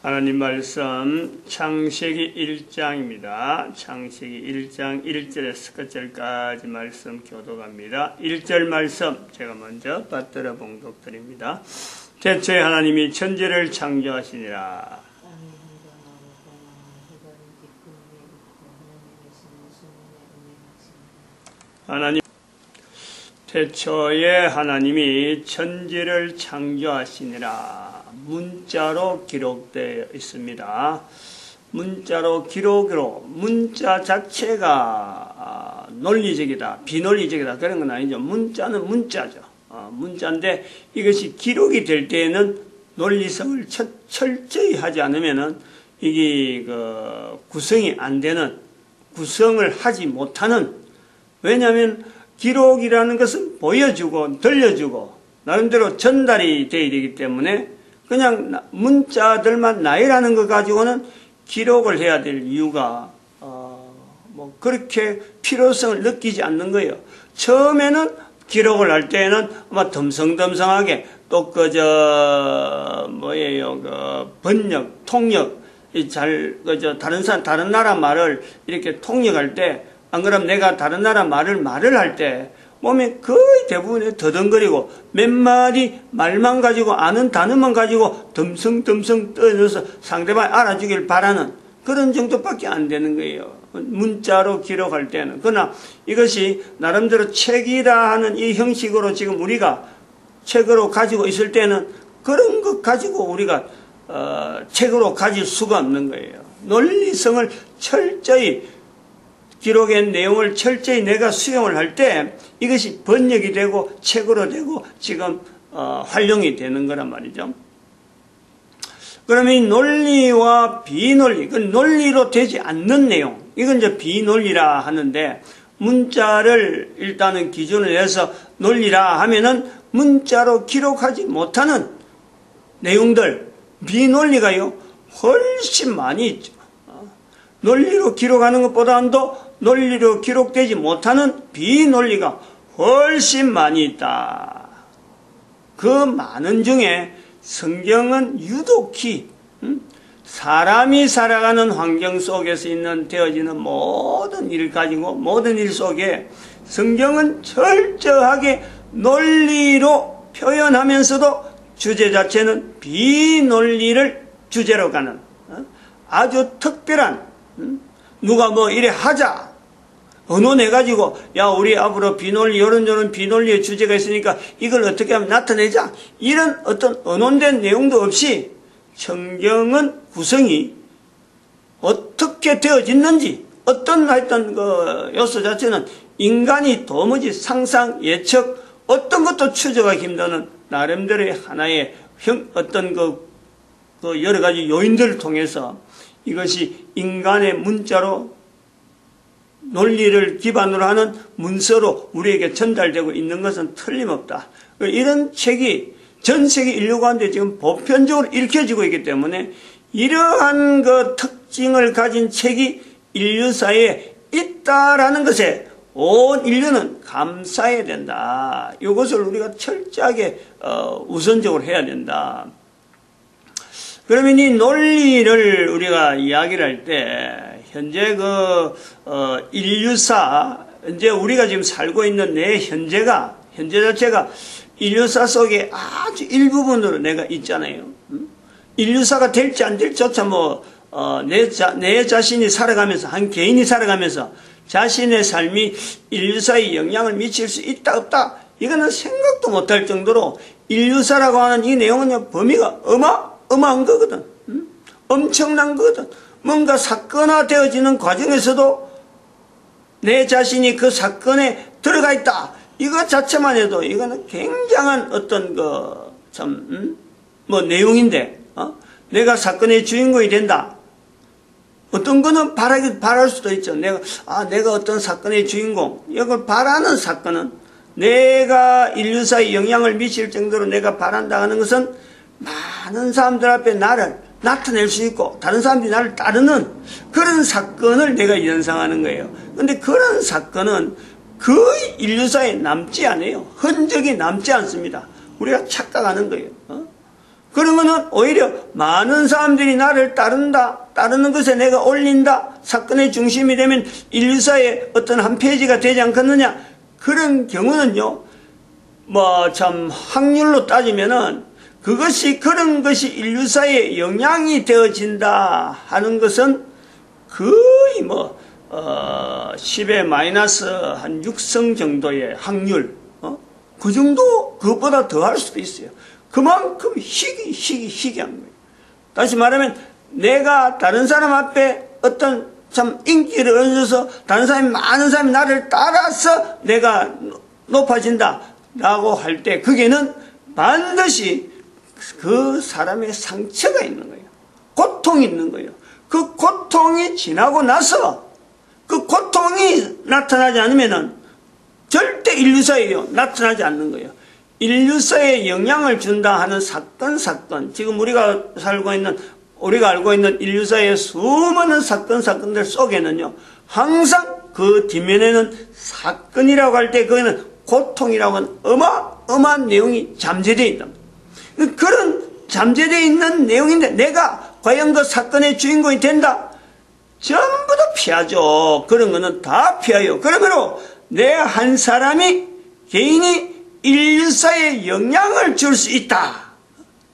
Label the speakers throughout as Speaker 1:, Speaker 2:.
Speaker 1: 하나님 말씀 창세기 1장입니다. 창세기 1장 1절에서 끝절까지 말씀 교독합니다. 1절 말씀 제가 먼저 받들어 봉독드립니다. 태초에 하나님이 천지를 창조하시니라. 태초에 하나님이 천지를 창조하시니라. 문자로 기록되어 있습니다. 문자로 기록으로 문자 자체가 논리적이다, 비논리적이다 그런 건 아니죠. 문자는 문자죠. 문자인데 이것이 기록이 될 때에는 논리성을 철저히 하지 않으면은 이게 구성이 안 되는, 구성을 하지 못하는, 왜냐하면 기록이라는 것은 보여주고 들려주고 나름대로 전달이 되어야 되기 때문에 그냥 문자들만 나열하는 것 가지고는 기록을 해야 될 이유가 그렇게 필요성을 느끼지 않는 거예요. 처음에는 기록을 할 때에는 아마 덤성덤성하게 또 번역, 통역 다른 나라 말을 이렇게 통역할 때, 안 그러면 내가 다른 나라 말을 할 때 몸에 거의 대부분에 더듬거리고 몇 마디 말만 가지고 아는 단어만 가지고 덤성덤성 떠들어서 상대방이 알아주길 바라는 그런 정도밖에 안 되는 거예요. 문자로 기록할 때는. 그러나 이것이 나름대로 책이라 하는 이 형식으로 지금 우리가 책으로 가지고 있을 때는 그런 것 가지고 우리가 책으로 가질 수가 없는 거예요. 논리성을 철저히, 기록의 내용을 철저히 내가 수용을 할 때 이것이 번역이 되고 책으로 되고 지금 활용이 되는 거란 말이죠. 그러면 이 논리와 비논리, 그 논리로 되지 않는 내용, 이건 이제 비논리라 하는데, 문자를 일단은 기준을 해서 논리라 하면은 문자로 기록하지 못하는 내용들, 비논리가요 훨씬 많이 있죠. 논리로 기록하는 것보다도 논리로 기록되지 못하는 비논리가 훨씬 많이 있다. 그 많은 중에 성경은 유독히 사람이 살아가는 환경 속에서 되어지는 모든 일을 가지고, 모든 일 속에 성경은 철저하게 논리로 표현하면서도 주제 자체는 비논리를 주제로 가는 아주 특별한, 누가 이래 하자 언론해가지고 야 우리 앞으로 비논리 이런 비논리의 주제가 있으니까 이걸 어떻게 하면 나타내자, 이런 어떤 언론된 내용도 없이 성경은 구성이 어떻게 되어졌는지, 어떤 요소 자체는 인간이 도무지 상상 예측 어떤 것도 추적하기 힘든 나름대로의 하나의 어떤 여러 가지 요인들을 통해서 이것이 인간의 문자로 논리를 기반으로 하는 문서로 우리에게 전달되고 있는 것은 틀림없다. 이런 책이 전 세계 인류 가운데 지금 보편적으로 읽혀지고 있기 때문에 이러한 특징을 가진 책이 인류사에 있다라는 것에 온 인류는 감사해야 된다. 이것을 우리가 철저하게 우선적으로 해야 된다. 그러면 이 논리를 우리가 이야기를 할 때, 현재 인류사, 이제 우리가 지금 살고 있는 현재 자체가 인류사 속에 아주 일부분으로 내가 있잖아요. 인류사가 될지 안 될지조차 내 자신이 살아가면서, 한 개인이 살아가면서 자신의 삶이 인류사에 영향을 미칠 수 있다, 없다, 이거는 생각도 못할 정도로 인류사라고 하는 이 내용은 범위가 어마어마한 거거든. 엄청난 거거든. 뭔가 사건화되어지는 과정에서도 내 자신이 그 사건에 들어가 있다, 이거 자체만 해도 이거는 굉장한 어떤 내용인데, 내가 사건의 주인공이 된다. 어떤 거는 바랄 수도 있죠. 내가 어떤 사건의 주인공, 이걸 바라는 사건은, 내가 인류사에 영향을 미칠 정도로 내가 바란다 하는 것은 많은 사람들 앞에 나를 나타낼 수 있고 다른 사람들이 나를 따르는 그런 사건을 내가 연상하는 거예요. 그런데 그런 사건은 거의 인류사에 남지 않아요. 흔적이 남지 않습니다. 우리가 착각하는 거예요. 그런 거는 오히려 많은 사람들이 나를 따르는 것에 내가 올린다, 사건의 중심이 되면 인류사의 어떤 한 페이지가 되지 않겠느냐. 그런 경우는요, 뭐 참 확률로 따지면은 그런 것이 인류사에 영향이 되어진다 하는 것은 거의 10의 마이너스 한 6성 정도의 확률, 그 정도, 그것보다 더 할 수도 있어요. 그만큼 희귀한 거예요. 다시 말하면, 내가 다른 사람 앞에 어떤 참 인기를 얻어서 많은 사람이 나를 따라서 내가 높아진다 라고 할 때, 그게는 반드시 그 사람의 상처가 있는 거예요. 고통이 있는 거예요. 그 고통이 지나고 나서 그 고통이 나타나지 않으면은 절대 인류사에 나타나지 않는 거예요. 인류사에 영향을 준다 하는 사건, 지금 우리가 알고 있는 인류사의 수많은 사건들 속에는요, 항상 그 뒷면에는 사건이라고 할 때 그거는 고통이라고 하는 어마어마한 내용이 잠재되어 있다. 그런 잠재되어 있는 내용인데 내가 과연 그 사건의 주인공이 된다? 전부 다 피하죠. 그런 거는 다 피해요. 그러므로 내 한 사람이, 개인이 인류사에 영향을 줄 수 있다.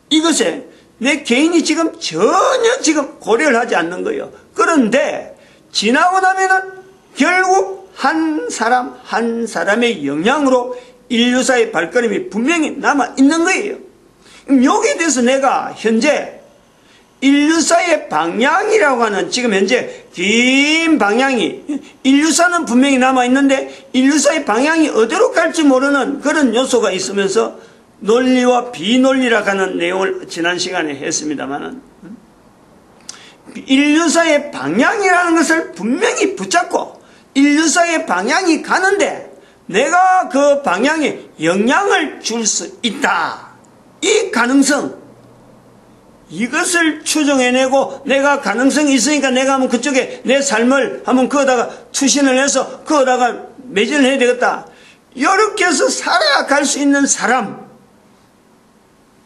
Speaker 1: 이것에 내 개인이 전혀 고려를 하지 않는 거예요. 그런데 지나고 나면은 결국 한 사람의 영향으로 인류사의 발걸음이 분명히 남아 있는 거예요. 여기에 대해서 내가 현재 인류사의 방향이라고 하는, 지금 현재 긴 방향이, 인류사는 분명히 남아있는데 인류사의 방향이 어디로 갈지 모르는 그런 요소가 있으면서 논리와 비논리라고 하는 내용을 지난 시간에 했습니다만, 인류사의 방향이라는 것을 분명히 붙잡고 인류사의 방향이 가는데 내가 그 방향에 영향을 줄 수 있다. 이 가능성, 이것을 추정해내고 내가 가능성이 있으니까 내가 한번 그쪽에 내 삶을 한번 그거다가 투신을 해서 그거다가 매진을 해야 되겠다. 이렇게 해서 살아갈 수 있는 사람,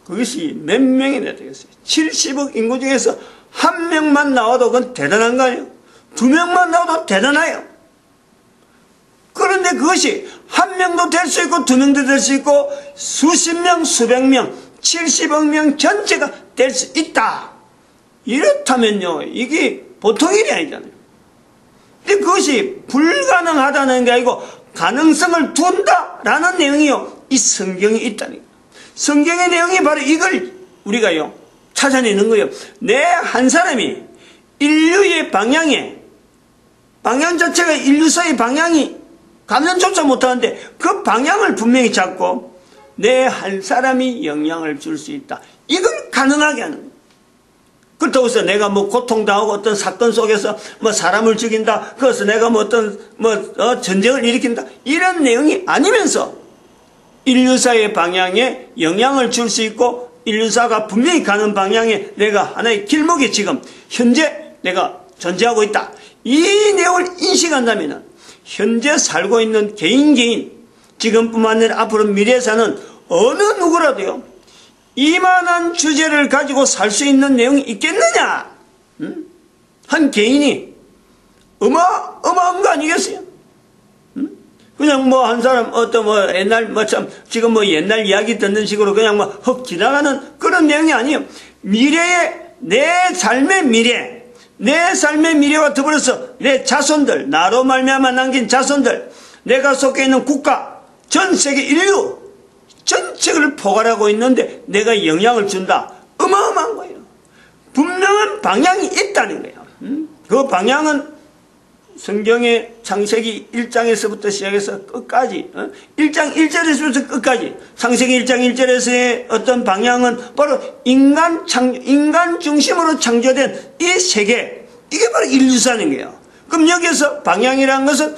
Speaker 1: 그것이 몇 명이나 되겠어요? 70억 인구 중에서 한 명만 나와도 그건 대단한 거 아니에요? 두 명만 나와도 대단해요. 그런데 그것이 한 명도 될 수 있고 두 명도 될 수 있고 수십 명, 수백 명, 70억 명 전체가 될 수 있다. 이렇다면요, 이게 보통 일이 아니잖아요. 근데 그것이 불가능하다는 게 아니고 가능성을 둔다라는 내용이요, 이 성경에 있다는 거예요. 성경의 내용이 바로 이걸 우리가요 찾아내는 거예요. 내 한 사람이 인류의 방향 자체가 인류사의 방향이 감정조차 못하는데 그 방향을 분명히 잡고 내 한 사람이 영향을 줄 수 있다. 이걸 가능하게 하는 거예요. 그렇다고 해서 내가 고통당하고 어떤 사건 속에서 사람을 죽인다. 그래서 내가 전쟁을 일으킨다. 이런 내용이 아니면서 인류사의 방향에 영향을 줄 수 있고 인류사가 분명히 가는 방향에 내가 하나의 길목에 지금 현재 내가 존재하고 있다. 이 내용을 인식한다면 현재 살고 있는 개인 지금뿐만 아니라 앞으로 미래에 사는 어느 누구라도요 이만한 주제를 가지고 살 수 있는 내용이 있겠느냐? 한 개인이 어마어마한 거 아니겠어요? 그냥 한 사람 옛날 지금 옛날 이야기 듣는 식으로 그냥 헉 지나가는 그런 내용이 아니에요. 내 삶의 미래와 더불어서 내 자손들, 나로 말미암아 남긴 자손들, 내가 속해 있는 국가, 전 세계 인류 전체를 포괄하고 있는데 내가 영향을 준다. 어마어마한 거예요. 분명한 방향이 있다는 거예요. 그 방향은 성경의 창세기 1장에서부터 시작해서 끝까지 1장 1절에서부터 끝까지 창세기 1장 1절에서의 어떤 방향은 바로 인간 중심으로 창조된 이 세계, 이게 바로 인류사는 거예요. 그럼 여기서 방향이라는 것은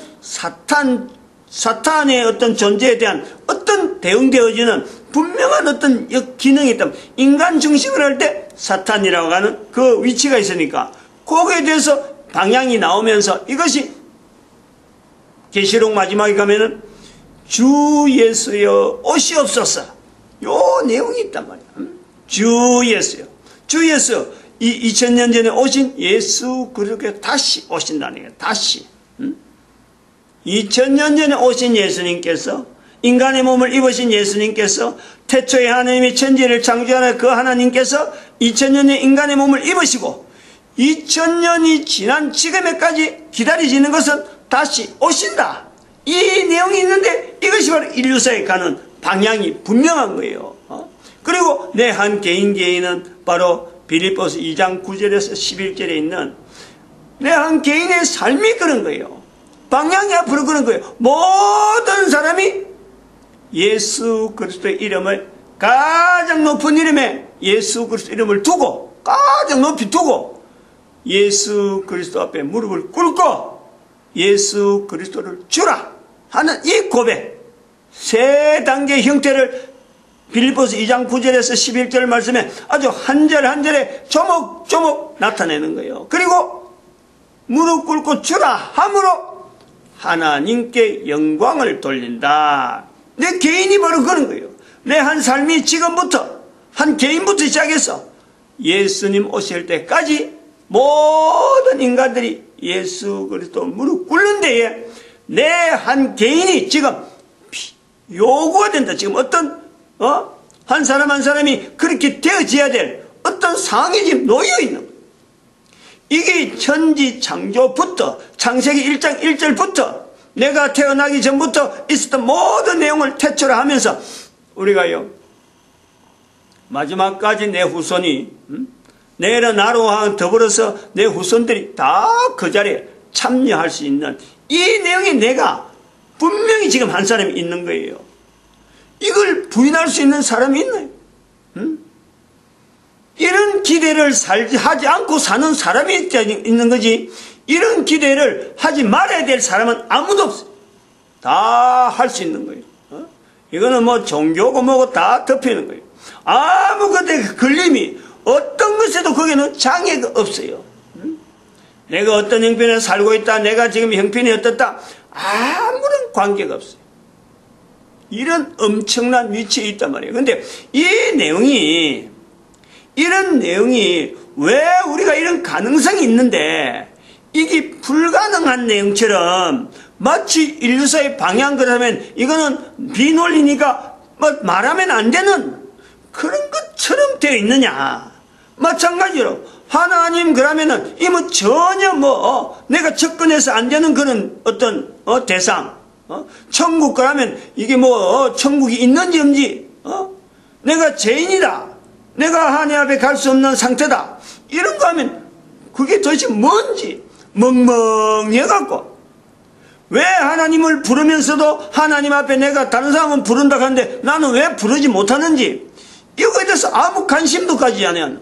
Speaker 1: 사탄의 어떤 존재에 대한 어떤 대응되어지는 분명한 어떤 기능이 있다면 인간 중심으로 할 때 사탄이라고 하는 그 위치가 있으니까 거기에 대해서 방향이 나오면서 이것이 계시록 마지막에 가면은 주 예수여 오시옵소서, 요 내용이 있단 말이야. 주 예수요. 주 예수. 이 2000년 전에 오신 예수 그리스도께서 다시 오신다는 거예요. 다시. 2000년 전에 오신 예수님께서, 인간의 몸을 입으신 예수님께서, 태초에 하나님이 천지를 창조하는 그 하나님께서 2000년의 인간의 몸을 입으시고 2000년이 지난 지금에까지 기다리시는 것은 다시 오신다. 이 내용이 있는데 이것이 바로 인류사에 가는 방향이 분명한 거예요. 그리고 내 한 개인은 바로 빌립보서 2장 9절에서 11절에 있는 내 한 개인의 삶이 그런 거예요. 방향이 앞으로 그런 거예요. 모든 사람이 예수 그리스도의 이름을 가장 높은 이름에 예수 그리스도 이름을 두고 가장 높이 두고 예수 그리스도 앞에 무릎을 꿇고 예수 그리스도를 주라 하는 이 고백, 세 단계의 형태를 빌립보서 2장 9절에서 11절 말씀에 아주 한 절 한 절에 조목조목 나타내는 거예요. 그리고 무릎 꿇고 주라 함으로 하나님께 영광을 돌린다. 내 개인이 바로 그런 거예요. 내 한 삶이 지금부터 한 개인부터 시작해서 예수님 오실 때까지 모든 인간들이 예수 그리스도 무릎 꿇는 데에 내 한 개인이 지금 요구가 된다. 지금 어떤 한 사람 한 사람이 그렇게 되어져야 될 어떤 상황이 지금 놓여 있는 거예요. 이게 천지 창조부터 창세기 1장 1절부터 내가 태어나기 전부터 있었던 모든 내용을 퇴출하면서 우리가요 마지막까지 내 후손이 내일은 나로 더불어서 내 후손들이 다 그 자리에 참여할 수 있는 이 내용이 내가 분명히 지금 한 사람이 있는 거예요. 이걸 부인할 수 있는 사람이 있나요? 이런 기대를 하지 않고 사는 사람이 있는 거지, 이런 기대를 하지 말아야 될 사람은 아무도 없어요. 다 할 수 있는 거예요. 이거는 뭐 종교고 뭐고 다 덮이는 거예요. 아무 것에 걸림이 어떤 것에도 거기는 장애가 없어요. 내가 어떤 형편에 살고 있다, 내가 지금 형편이 어떻다, 아무런 관계가 없어요. 이런 엄청난 위치에 있단 말이에요. 근데 이런 내용이 왜 우리가 이런 가능성이 있는데 이게 불가능한 내용처럼 마치 인류사의 방향 그러면 이거는 비논리니까 뭐 말하면 안 되는 그런 것처럼 되어 있느냐. 마찬가지로 하나님 그러면은 이 뭐 전혀 내가 접근해서 안 되는 그런 어떤 대상, 천국 그러면 이게 천국이 있는지 없는지, 내가 죄인이다, 내가 하나님 앞에 갈 수 없는 상태다, 이런 거 하면 그게 도대체 뭔지 멍멍해갖고 왜 하나님을 부르면서도 하나님 앞에 내가 다른 사람은 부른다 하는데 나는 왜 부르지 못하는지, 이거에 대해서 아무 관심도 가지지 않아요.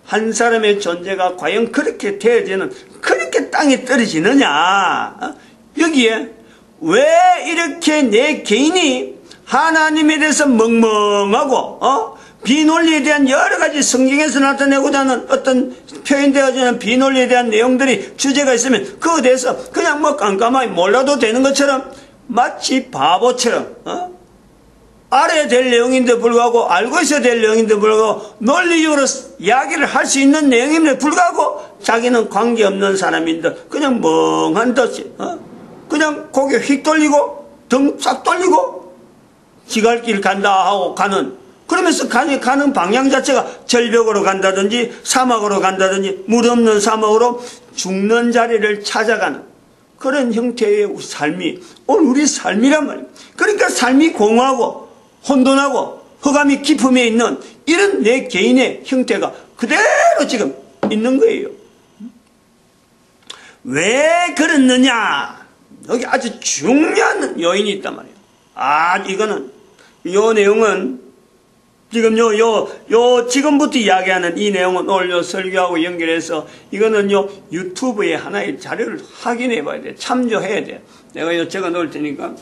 Speaker 1: 한 사람의 존재가 과연 그렇게 되어지는, 그렇게 땅에 떨어지느냐, 여기에 왜 이렇게 내 개인이 하나님에 대해서 멍멍하고 비논리에 대한 여러 가지 성경에서 나타내고자 하는 어떤 표현되어지는 비논리에 대한 내용들이 주제가 있으면 그거에 대해서 그냥 깜깜하게 몰라도 되는 것처럼 마치 바보처럼 알아야 될 내용인데 불구하고, 알고 있어야 될 내용인데 불구하고 논리적으로 이야기를 할 수 있는 내용임에도 불구하고 자기는 관계없는 사람인데 그냥 멍한 듯이 그냥 고개 휙 돌리고 등 싹 돌리고 지갈길 간다 하고 가는, 그러면서 가는 방향 자체가 절벽으로 간다든지 사막으로 간다든지 물 없는 사막으로 죽는 자리를 찾아가는 그런 형태의 삶이 오늘 우리 삶이란 말이에요. 그러니까 삶이 공허하고 혼돈하고 허감이 깊음에 있는 이런 내 개인의 형태가 그대로 지금 있는 거예요. 왜 그렇느냐? 여기 아주 중요한 요인이 있단 말이에요. 이거는, 요 내용은 지금 지금부터 이야기하는 이 내용은 오늘 설교하고 연결해서 이거는 유튜브에 하나의 자료를 확인해 봐야 돼. 참조해야 돼. 내가 적어 놓을 테니까.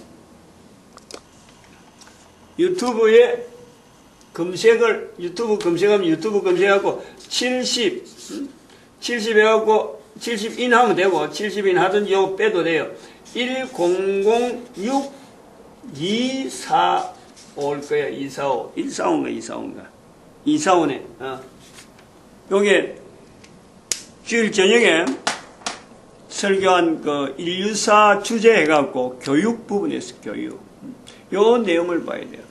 Speaker 1: 유튜브에 유튜브 검색하고 70 해갖고 70인 하면 되고 70인 하든지 요거 빼도 돼요. 1006 245일 거야. 245인가 245인가 이사원에 요게 주일 저녁에 설교한 그 인류사 주제 해갖고 교육 부분에서 교육 요 내용을 봐야 돼요.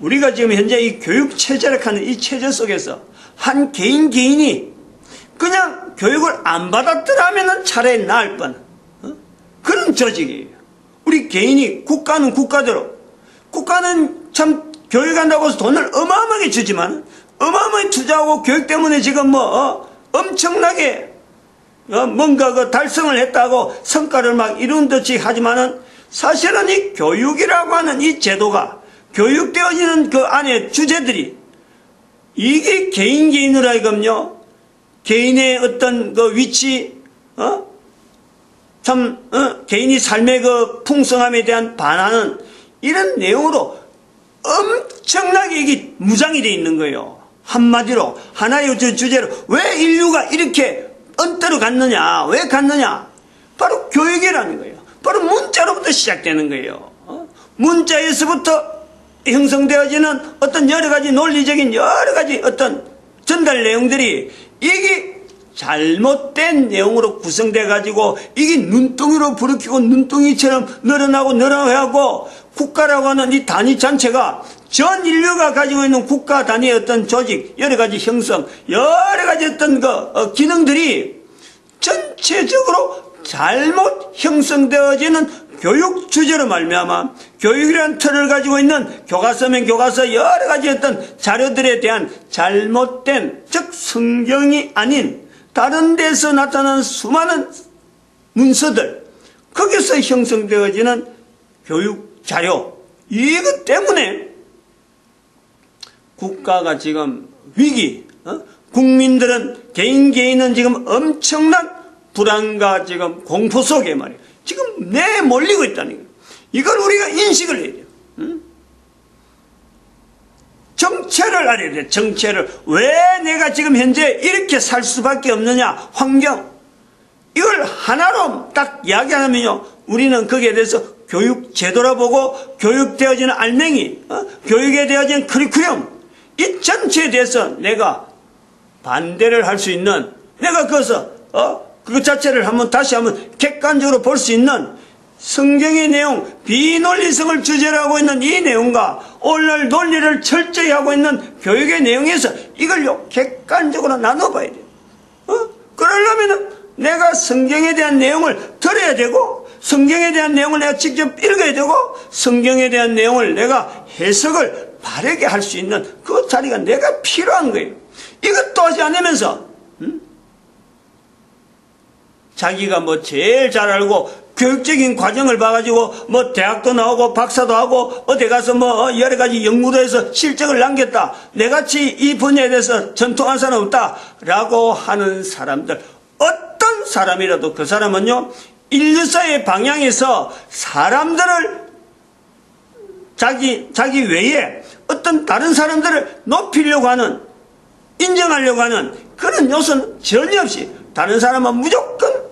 Speaker 1: 우리가 지금 현재 이 교육 체제를 하는 이 체제 속에서 한 개인이 그냥 교육을 안 받았더라면 차라리 나을 뻔 그런 조직이에요. 우리 개인이 국가는 국가대로 국가는 참 교육한다고 해서 돈을 어마어마하게 주지만 어마어마하게 투자하고 교육 때문에 지금 엄청나게 뭔가 그 달성을 했다고 성과를 막 이룬 듯이 하지만은 사실은 이 교육이라고 하는 이 제도가 교육되어지는 그 안에 주제들이 이게 개인으로 하여금요 개인의 어떤 그 위치 개인이 삶의 그 풍성함에 대한 반하는 이런 내용으로 엄청나게 이게 무장이 되어 있는 거예요. 한마디로 하나의 주제로 왜 인류가 이렇게 언떠러 갔느냐 왜 갔느냐 바로 교육이라는 거예요. 바로 문자로부터 시작되는 거예요. 문자에서부터 형성되어지는 어떤 여러 가지 논리적인 여러 가지 어떤 전달 내용들이 이게 잘못된 내용으로 구성돼 가지고 이게 눈덩이로 부르키고 눈덩이처럼 늘어나고 국가라고 하는 이 단위 전체가 전 인류가 가지고 있는 국가 단위의 어떤 조직 여러 가지 형성 여러 가지 어떤 기능들이 전체적으로 잘못 형성되어지는 교육 주제로 말미암아 교육이라는 틀을 가지고 있는 교과서면 교과서 여러 가지 어떤 자료들에 대한 잘못된 즉 성경이 아닌 다른 데서 나타나는 수많은 문서들 거기서 형성되어지는 교육 자료 이것 때문에 국가가 지금 위기 국민들은 개인은 지금 엄청난 불안과 지금 공포 속에 말이에요. 지금 내몰리고 있다는 거예요. 이걸 우리가 인식을 해야 돼요. 정체를 알아야 돼요. 정체를. 왜 내가 지금 현재 이렇게 살 수밖에 없느냐. 환경. 이걸 하나로 딱 이야기하면요. 우리는 거기에 대해서 교육 제도라 보고 교육되어지는 알맹이, 교육에 되어진 커리큘럼 이 전체에 대해서 내가 반대를 할 수 있는 내가 그것을 그것 자체를 다시 한번 객관적으로 볼 수 있는 성경의 내용, 비논리성을 주제로 하고 있는 이 내용과 오늘날 논리를 철저히 하고 있는 교육의 내용에서 이걸 객관적으로 나눠봐야 돼요. 그러려면 내가 성경에 대한 내용을 들어야 되고 성경에 대한 내용을 내가 직접 읽어야 되고 성경에 대한 내용을 내가 해석을 바르게 할 수 있는 그 자리가 내가 필요한 거예요. 이것도 하지 않으면서 자기가 제일 잘 알고 교육적인 과정을 봐가지고 대학도 나오고 박사도 하고 어디 가서 여러 가지 연구도 해서 실적을 남겼다. 내같이 이 분야에 대해서 전통한 사람 없다. 라고 하는 사람들 어떤 사람이라도 그 사람은요 인류사의 방향에서 사람들을 자기 외에 어떤 다른 사람들을 높이려고 하는 인정하려고 하는 그런 요소는 전혀 없이 다른 사람은 무조건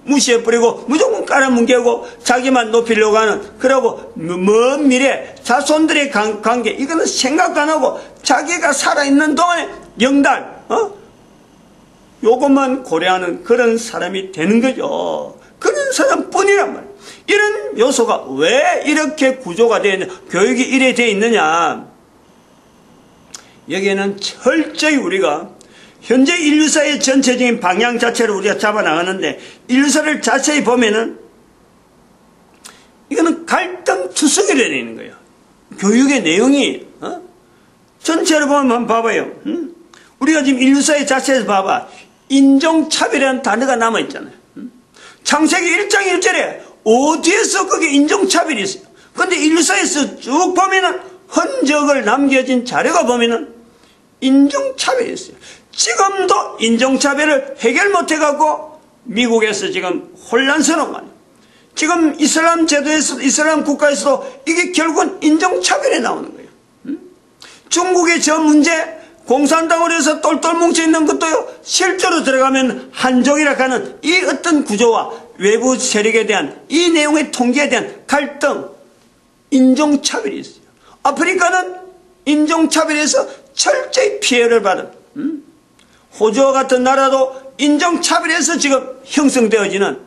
Speaker 1: 무시해버리고 무조건 깔아뭉개고 자기만 높이려고 하는 그러고 먼 미래 자손들의 관계 이거는 생각도 안 하고 자기가 살아있는 동안에 영달 요것만 고려하는 그런 사람이 되는 거죠. 그런 사람뿐이란 말이에요. 이런 요소가 왜 이렇게 구조가 되어 있느냐 교육이 이래 되어 있느냐 여기에는 철저히 우리가 현재 인류사의 전체적인 방향 자체를 우리가 잡아나가는데 인류사를 자세히 보면은 이거는 갈등투성이로 되어 있는 거예요. 교육의 내용이 전체를 보면 한번 봐봐요. 우리가 지금 인류사의 자체에서 봐봐 인종차별이라는 단어가 남아있잖아요. 창세기 1장 1절에 어디에서 그게 인종차별이 있어요. 그런데 인류사에서 쭉 보면은 흔적을 남겨진 자료가 보면은 인종차별이 있어요. 지금도 인종차별을 해결 못해갖고 미국에서 지금 혼란스러운 거 아니에요. 지금 이슬람 제도에서 이슬람 국가에서도 이게 결국은 인종차별이 나오는 거예요. 중국의 저 문제 공산당으로 해서 똘똘 뭉쳐있는 것도요 실제로 들어가면 한족이라 하는 이 어떤 구조와 외부 세력에 대한 이 내용의 통계에 대한 갈등 인종차별이 있어요. 아프리카는 인종차별에서 철저히 피해를 받은 호주와 같은 나라도 인종차별에서 지금 형성되어지는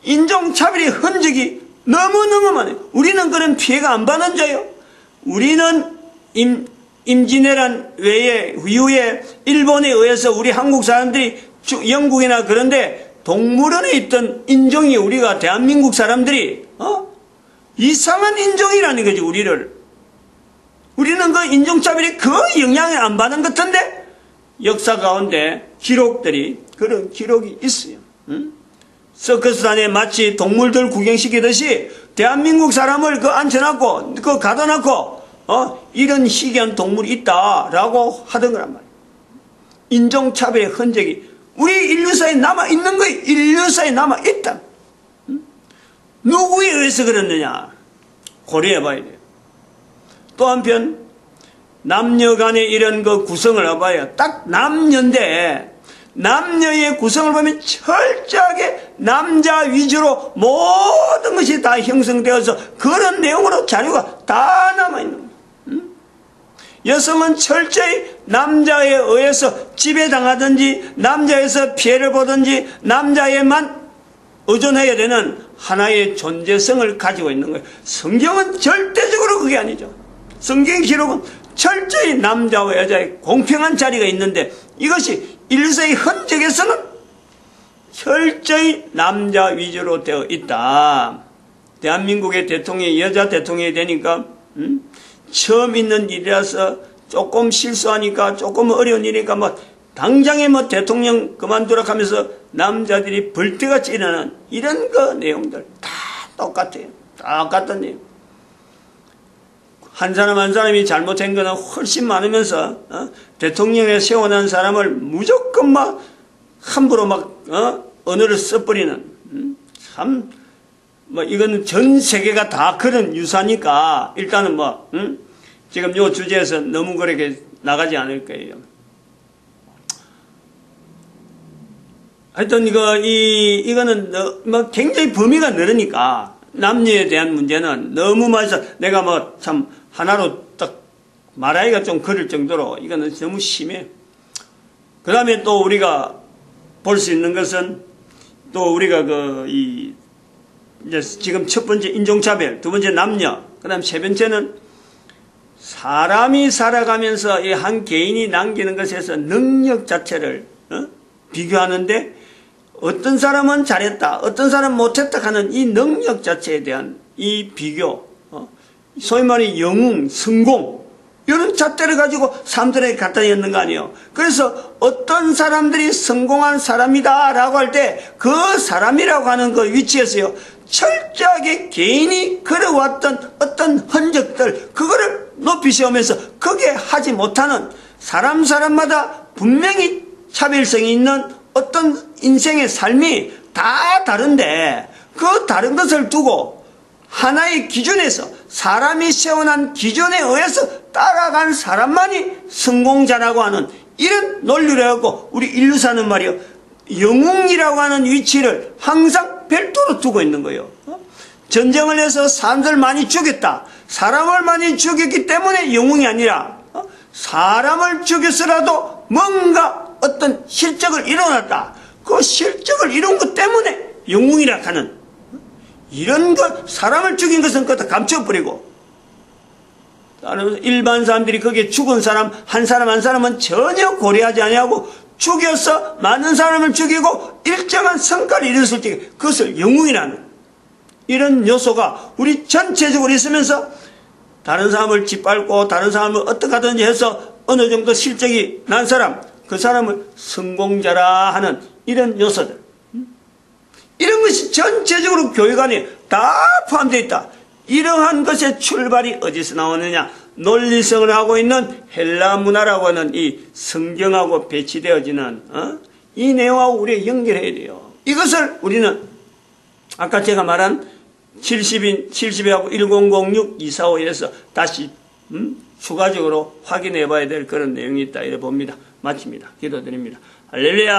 Speaker 1: 인종차별의 흔적이 너무너무 많아요. 우리는 그런 피해가 안 받는 자요. 우리는 임진왜란 이후에 일본에 의해서 우리 한국 사람들이 영국이나 그런데 동물원에 있던 인종이 우리가 대한민국 사람들이 이상한 인종이라는 거지. 우리는 그 인종차별이 거의 영향을 안 받은 것 같은데 역사 가운데 기록들이 그런 기록이 있어요. 서커스단에 마치 동물들 구경시키듯이 대한민국 사람을 앉혀놓고 가둬놓고 이런 희귀한 동물이 있다라고 하던 거란 말이에요. 인종차별의 흔적이 우리 인류사에 남아있는 거예요. 인류사에 남아있다. 누구에 의해서 그랬느냐 고려해봐야 돼요. 또 한편 남녀 간의 이런 그 구성을 해봐요. 딱 남녀인데 남녀의 구성을 보면 철저하게 남자 위주로 모든 것이 다 형성되어서 그런 내용으로 자료가 다 남아있는 거예요. 여성은 철저히 남자에 의해서 지배당하든지 남자에서 피해를 보든지 남자에만 의존해야 되는 하나의 존재성을 가지고 있는 거예요. 성경은 절대적으로 그게 아니죠. 성경 기록은 철저히 남자와 여자의 공평한 자리가 있는데 이것이 일세의 흔적에서는 철저히 남자 위주로 되어 있다. 대한민국의 대통령이 여자 대통령이 되니까 처음 있는 일이라서 조금 실수하니까 조금 어려운 일이니까 당장에 대통령 그만두라 하면서 남자들이 벌떼같이 일어나는 이런 그 내용들 다 똑같아요. 똑같은 내용. 한 사람 한 사람이 잘못한 거는 훨씬 많으면서 대통령에 세워놓은 사람을 무조건 함부로 언어를 써버리는 참 이거는 전 세계가 다 그런 유사니까 일단은 지금 요 주제에서 너무 그렇게 나가지 않을 거예요. 하여튼 이거는 굉장히 범위가 넓으니까 남녀에 대한 문제는 너무 많아서 내가 참 하나로 딱 말하기가 좀 그럴 정도로 이거는 너무 심해. 그 다음에 또 우리가 볼 수 있는 것은 또 우리가 이제 지금 첫 번째 인종차별, 두 번째 남녀, 그 다음 세 번째는 사람이 살아가면서 이 한 개인이 남기는 것에서 능력 자체를 비교하는데 어떤 사람은 잘했다, 어떤 사람은 못했다 하는 이 능력 자체에 대한 이 비교, 소위 말해 영웅, 성공 이런 잣대를 가지고 사람들에게 갖다 냈는 거 아니에요. 그래서 어떤 사람들이 성공한 사람이다 라고 할 때 그 사람이라고 하는 그 위치에서요 철저하게 개인이 걸어왔던 어떤 흔적들 그거를 높이 세우면서 그게 하지 못하는 사람마다 분명히 차별성이 있는 어떤 인생의 삶이 다 다른데 그 다른 것을 두고 하나의 기준에서 사람이 세워놓은 기준에 의해서 따라간 사람만이 성공자라고 하는 이런 논리를 해갖고 우리 인류사는 말이요 영웅이라고 하는 위치를 항상 별도로 두고 있는 거예요. 전쟁을 해서 사람들 많이 죽였다. 사람을 많이 죽였기 때문에 영웅이 아니라 사람을 죽였으라도 뭔가 어떤 실적을 이뤄놨다. 그 실적을 이룬 것 때문에 영웅이라 하는 이런 것, 사람을 죽인 것은 그것도 감춰버리고 일반 사람들이 거기에 죽은 사람 한 사람은 전혀 고려하지 아니하고 죽여서 많은 사람을 죽이고 일정한 성과를 이뤘을 때 그것을 영웅이라는 이런 요소가 우리 전체적으로 있으면서 다른 사람을 짓밟고 다른 사람을 어떻게 하든지 해서 어느 정도 실적이 난 사람 그 사람을 성공자라 하는 이런 요소들 이런 것이 전체적으로 교육 안에 다 포함되어 있다. 이러한 것의 출발이 어디서 나오느냐 논리성을 하고 있는 헬라 문화라고 하는 이 성경하고 배치되어지는 이 내용하고 우리가 연결해야 돼요. 이것을 우리는 아까 제가 말한 70회하고 1006, 245에서 다시 추가적으로 확인해 봐야 될 그런 내용이 있다 이래 봅니다. 마칩니다. 기도드립니다. 할렐루야.